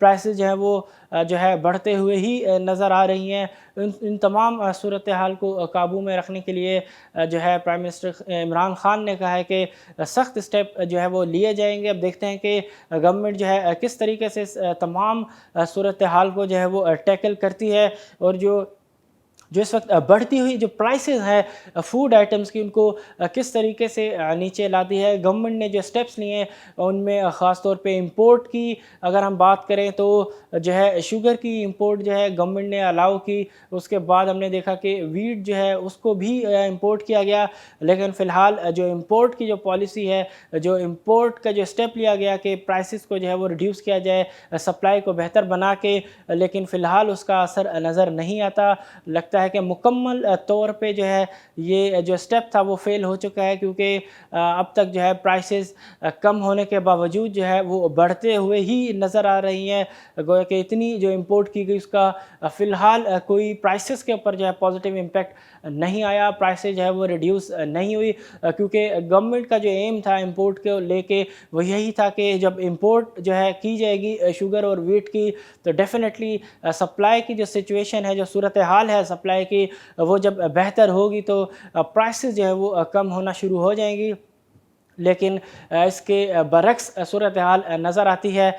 Prices جو ہیں وہ جو ہے بڑھتے ہوئے ہی نظر آ رہی ہیں۔ ان تمام صورتحال کو قابو میں رکھنے کے لیے جو ہے پرائم منسٹر عمران خان نے کہا ہے کہ سخت اسٹیپ جو ہے وہ لیے جائیں گے۔ اب دیکھتے ہیں کہ گورنمنٹ جو ہے کس طریقے سے تمام صورتحال کو جو ہے وہ ٹیکل کرتی ہے، اور جو اس وقت بڑھتی ہوئی جو پرائسز ہیں فوڈ آئٹمز کی، ان کو کس طریقے سے نیچے لاتی ہے۔ گورنمنٹ نے جو سٹیپس لیے ہیں ان میں خاص طور پہ امپورٹ کی اگر ہم بات کریں تو جو ہے شوگر کی امپورٹ جو ہے گورنمنٹ نے الاؤ کی۔ اس کے بعد ہم نے دیکھا کہ ویٹ جو ہے اس کو بھی امپورٹ کیا گیا، لیکن فی الحال جو امپورٹ کی جو پالیسی ہے، جو امپورٹ کا جو سٹیپ لیا گیا کہ پرائسز کو جو ہے وہ ریڈیوس کیا جائے سپلائی کو بہتر بنا کے، لیکن فی الحال اس کا اثر نظر نہیں آتا۔ لگتا ہے کہ مکمل طور پہ جو ہے یہ جو سٹیپ تھا وہ فیل ہو چکا ہے، کیونکہ اب تک جو ہے پرائسز کم ہونے کے باوجود جو ہے وہ بڑھتے ہوئے ہی نظر آ رہی ہیں۔ گویا کہ اتنی جو امپورٹ کی گئی اس کا فی الحال کوئی پرائسز کے اوپر جو ہے پازیٹیو امپیکٹ نہیں آیا، پرائسز جو ہے وہ ریڈیوس نہیں ہوئی، کیونکہ گورنمنٹ کا جو ایم تھا امپورٹ کو لے کے وہ یہی تھا کہ جب امپورٹ جو ہے کی جائے گی شوگر اور ویٹ کی تو ڈیفینیٹلی سپلائی کی جو سچویشن ہے، جو صورتحال ہے سپلائی کی، وہ جب بہتر ہوگی تو پرائسز جو ہے وہ کم ہونا شروع ہو جائیں گی۔ لیکن اس کے برعکس صورتحال نظر آتی ہے،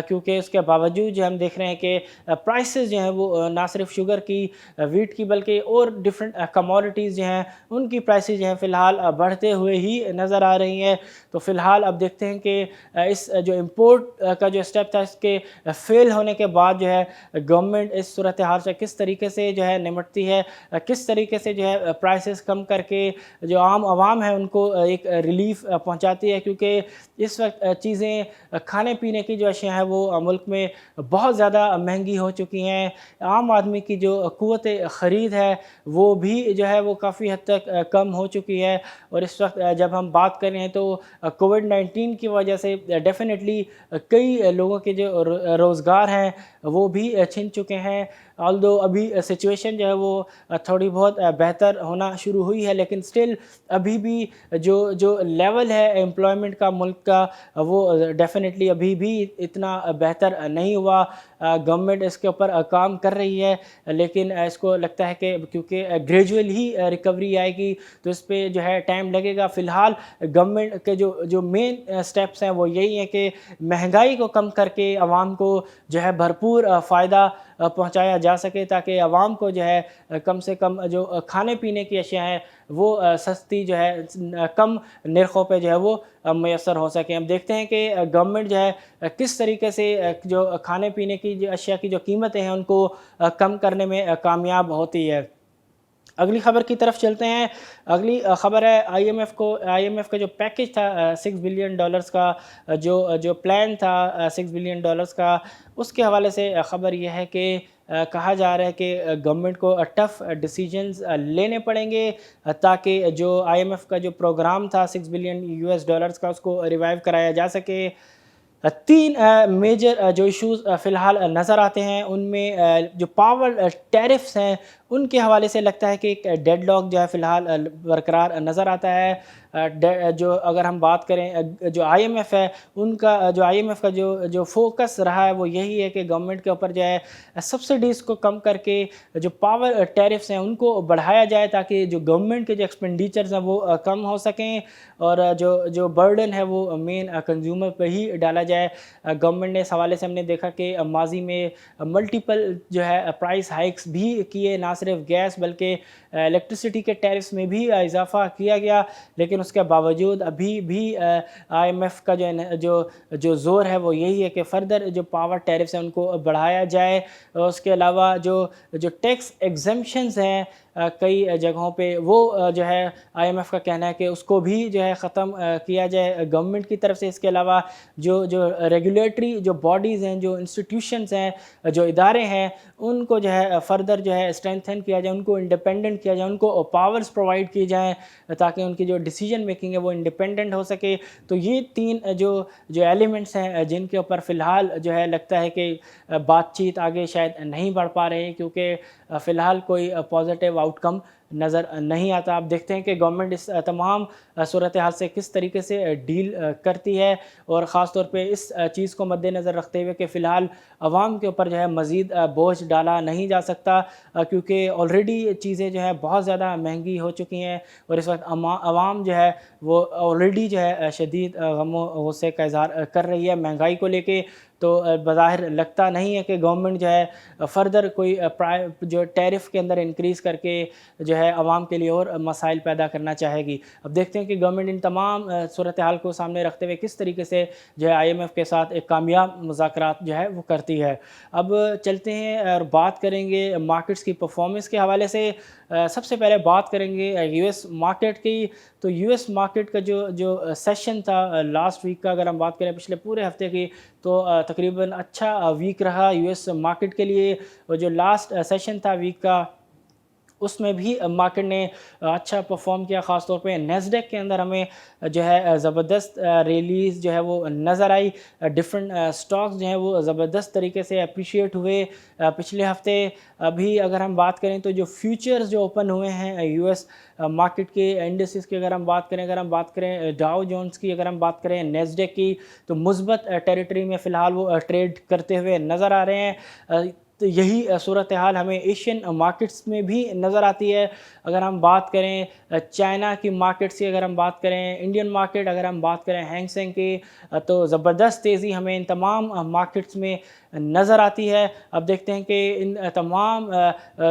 کیونکہ اس کے باوجود جو ہم دیکھ رہے ہیں کہ پرائسز جو ہیں وہ نہ صرف شوگر کی، ویٹ کی، بلکہ اور ڈیفرنٹ کموڈٹیز جو ہیں ان کی پرائسز جو ہیں فی الحال بڑھتے ہوئے ہی نظر آ رہی ہیں۔ تو فی الحال اب دیکھتے ہیں کہ اس جو امپورٹ کا جو سٹیپ تھا اس کے فیل ہونے کے بعد جو ہے گورنمنٹ اس صورتحال سے کس طریقے سے جو ہے نمٹتی ہے، کس طریقے سے جو ہے پرائسز کم کر کے جو عام عوام ہے ان کو ایک ریلیف پہنچاتی ہے، کیونکہ اس وقت چیزیں کھانے پینے کی جو اشیاء ہیں وہ ملک میں بہت زیادہ مہنگی ہو چکی ہیں۔ عام آدمی کی جو قوت خرید ہے وہ بھی جو ہے وہ کافی حد تک کم ہو چکی ہے، اور اس وقت جب ہم بات کر رہے ہیں تو کووڈ-19 کی وجہ سے ڈیفینیٹلی کئی لوگوں کے جو روزگار ہیں وہ بھی چھن چکے ہیں۔ آلدو ابھی سچویشن جو ہے وہ تھوڑی بہت بہتر ہونا شروع ہوئی ہے، لیکن سٹل ابھی بھی جو لیول ہے امپلائمنٹ کا ملک کا وہ ڈیفینیٹلی ابھی بھی اتنا بہتر نہیں ہوا۔ گورنمنٹ اس کے اوپر کام کر رہی ہے، لیکن اس کو لگتا ہے کہ کیونکہ گریجول ہی ریکوری آئے گی تو اس پہ جو ہے ٹائم لگے گا۔ فی الحال گورنمنٹ کے جو مین سٹیپس ہیں وہ یہی ہیں کہ مہنگائی کو کم کر کے عوام کو جو ہے بھرپور فائدہ پہنچایا جا سکے، تاکہ عوام کو جو ہے کم سے کم جو کھانے پینے کی اشیاء ہیں وہ سستی جو ہے کم نرخوں پہ جو ہے وہ میسر ہو سکیں۔ اب دیکھتے ہیں کہ گورنمنٹ جو ہے کس طریقے سے جو کھانے پینے کی جو اشیاء کی جو قیمتیں ہیں ان کو کم کرنے میں کامیاب ہوتی ہے۔ اگلی خبر کی طرف چلتے ہیں۔ اگلی خبر ہے آئی ایم ایف کا جو پیکج تھا $6 بلین کا، جو پلان تھا $6 بلین کا، اس کے حوالے سے خبر یہ ہے کہ کہا جا رہا ہے کہ گورنمنٹ کو ٹف ڈیسیجنز لینے پڑیں گے تاکہ جو آئی ایم ایف کا جو پروگرام تھا $6 بلین کا اس کو ریوائیو کرایا جا سکے۔ تین میجر جو ایشوز فی الحال نظر آتے ہیں، ان میں جو پاور ٹیرفز ہیں ان کے حوالے سے لگتا ہے کہ ایک ڈیڈ لاک جو ہے فی الحال برقرار نظر آتا ہے۔ جو اگر ہم بات کریں جو آئی ایم ایف ہے ان کا جو فوکس رہا ہے وہ یہی ہے کہ گورنمنٹ کے اوپر جو ہے سبسڈیز کو کم کر کے جو پاور ٹیرفز ہیں ان کو بڑھایا جائے، تاکہ جو گورنمنٹ کے جو ایکسپینڈیچرز ہیں وہ کم ہو سکیں، اور جو برڈن ہے وہ مین کنزیومر پہ ہی ڈالا جائے۔ گورنمنٹ نے اس حوالے سے ہم نے دیکھا کہ ماضی میں ملٹیپل جو ہے پرائس ہائیکس بھی کیے، نہ صرف گیس بلکہ الیکٹرسٹی کے ٹیرفز میں بھی اضافہ کیا گیا، لیکن اس کے باوجود ابھی بھی آئی ایم ایف کا جو زور ہے وہ یہی ہے کہ فردر جو پاور ٹیرفز ہیں ان کو بڑھایا جائے۔ اس کے علاوہ جو ٹیکس ایگزمپشنز ہیں کئی جگہوں پہ وہ جو ہے آئی ایم ایف کا کہنا ہے کہ اس کو بھی جو ہے ختم کیا جائے گورنمنٹ کی طرف سے۔ اس کے علاوہ جو ریگولیٹری جو باڈیز ہیں، جو انسٹیٹیوشنز ہیں، جو ادارے ہیں، ان کو جو ہے فردر جو ہے اسٹرینتھن کیا جائے، ان کو انڈیپینڈنٹ کیا جائے، ان کو پاورز پرووائڈ کی جائیں تاکہ ان کی جو ڈیسیجن میکنگ ہے وہ انڈیپینڈنٹ ہو سکے۔ تو یہ تین جو ایلیمنٹس ہیں جن کے اوپر فی الحال جو ہے لگتا ہے کہ بات چیت آگے شاید نہیں بڑھ پا رہے، کیونکہ فی الحال کوئی پازیٹیو آؤٹ کم نظر نہیں آتا۔ آپ دیکھتے ہیں کہ گورنمنٹ اس تمام صورتحال سے کس طریقے سے ڈیل کرتی ہے، اور خاص طور پہ اس چیز کو مد نظر رکھتے ہوئے کہ فی الحال عوام کے اوپر جو ہے مزید بوجھ ڈالا نہیں جا سکتا، کیونکہ آلریڈی چیزیں جو ہے بہت زیادہ مہنگی ہو چکی ہیں، اور اس وقت عوام جو ہے وہ آلریڈی جو ہے شدید غم و غصے کا اظہار کر رہی ہے مہنگائی کو لے کے۔ تو بظاہر لگتا نہیں ہے کہ گورنمنٹ جو ہے فردر کوئی جو ٹیرف کے اندر انکریز کر کے جو ہے عوام کے لیے اور مسائل پیدا کرنا چاہے گی۔ اب دیکھتے ہیں کہ گورنمنٹ ان تمام صورتحال کو سامنے رکھتے ہوئے کس طریقے سے جو ہے آئی ایم ایف کے ساتھ ایک کامیاب مذاکرات جو ہے وہ کرتی ہے۔ اب چلتے ہیں اور بات کریں گے مارکیٹس کی پرفارمنس کے حوالے سے۔ سب سے پہلے بات کریں گے یو ایس مارکیٹ کی۔ تو یو ایس مارکیٹ کا جو سیشن تھا لاسٹ ویک کا، اگر ہم بات کریں پچھلے پورے ہفتے کی، تو تقریباً اچھا ویک رہا یو ایس مارکیٹ کے لیے۔ اور جو لاسٹ سیشن تھا ویک کا، اس میں بھی مارکیٹ نے اچھا پرفارم کیا، خاص طور پہ نیسڈیک کے اندر ہمیں جو ہے زبردست ریلیز جو ہے وہ نظر آئی۔ ڈفرنٹ سٹاکس جو ہیں وہ زبردست طریقے سے اپریشیٹ ہوئے پچھلے ہفتے۔ ابھی اگر ہم بات کریں تو جو فیوچرز جو اوپن ہوئے ہیں یو ایس مارکیٹ کے انڈیسز کی، اگر ہم بات کریں ڈاؤ جونز کی، اگر ہم بات کریں نیسڈیک کی، تو مثبت ٹیریٹری میں فی الحال وہ ٹریڈ کرتے ہوئے نظر آ رہے ہیں۔ تو یہی صورتحال ہمیں ایشین مارکیٹس میں بھی نظر آتی ہے۔ اگر ہم بات کریں چائنا کی مارکیٹس کی، اگر ہم بات کریں انڈین مارکیٹ، اگر ہم بات کریں ہینگ سینگ کی، تو زبردست تیزی ہمیں ان تمام مارکیٹس میں نظر آتی ہے۔ اب دیکھتے ہیں کہ ان تمام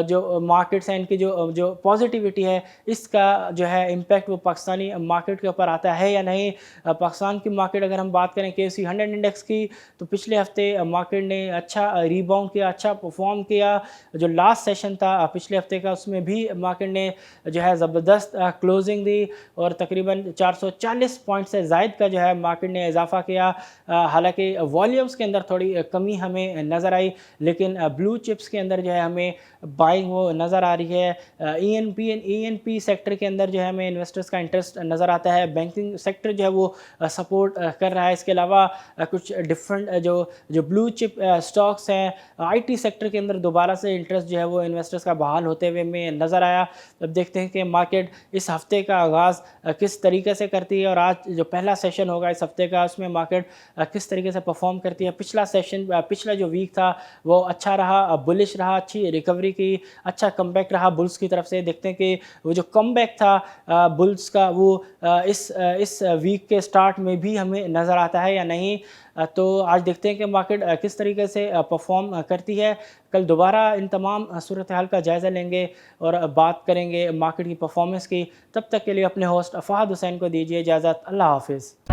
جو مارکیٹس ہیں، ان کی جو پازیٹیوٹی ہے، اس کا جو ہے امپیکٹ وہ پاکستانی مارکیٹ کے اوپر آتا ہے یا نہیں۔ پاکستان کی مارکیٹ اگر ہم بات کریں KFC 100 انڈیکس کی، تو پچھلے ہفتے مارکیٹ نے اچھا ریباؤنڈ کیا، اچھا پرفارم کیا۔ جو لاسٹ سیشن تھا پچھلے ہفتے کا، اس میں بھی مارکیٹ نے جو ہے زبردست کلوزنگ دی، اور تقریباً 440 پوائنٹ سے زائد کا جو ہے مارکیٹ نے اضافہ کیا۔ حالانکہ والیومز کے اندر تھوڑی کمی ہمیں نظر آئی، لیکن بلو چپس کے اندر جو ہے ہمیں بائنگ وہ نظر آ رہی ہے۔ ای این پی سیکٹر کے اندر جو ہے ہمیں انویسٹرز کا انٹرسٹ نظر آتا ہے۔ بینکنگ سیکٹر جو ہے وہ سپورٹ کر رہا ہے۔ اس کے علاوہ کچھ ڈفرنٹ جو بلو چپ سٹاکس ہیں، آئی ٹی سیکٹر کے اندر دوبارہ سے انٹرسٹ جو ہے وہ انویسٹرز کا بحال ہوتے ہوئے میں نظر آیا۔ اب دیکھتے ہیں کہ مارکیٹ اس ہفتے کا آغاز کس طریقے سے کرتی ہے، اور آج جو پہلا سیشن ہوگا اس ہفتے کا، اس میں مارکیٹ کس طریقے سے پرفارم کرتی ہے۔ پچھلا جو ویک تھا وہ اچھا رہا، بلش رہا، اچھی ریکوری کی، اچھا کم بیک رہا بلز کی طرف سے۔ دیکھتے ہیں کہ وہ جو کم بیک تھا بلز کا، وہ اس ویک کے سٹارٹ میں بھی ہمیں نظر آتا ہے یا نہیں۔ تو آج دیکھتے ہیں کہ مارکیٹ کس طریقے سے پرفارم کرتی ہے۔ کل دوبارہ ان تمام صورتحال کا جائزہ لیں گے اور بات کریں گے مارکیٹ کی پرفارمنس کی۔ تب تک کے لیے اپنے ہوسٹ فہد حسین کو دیجیے اجازت۔ اللہ حافظ۔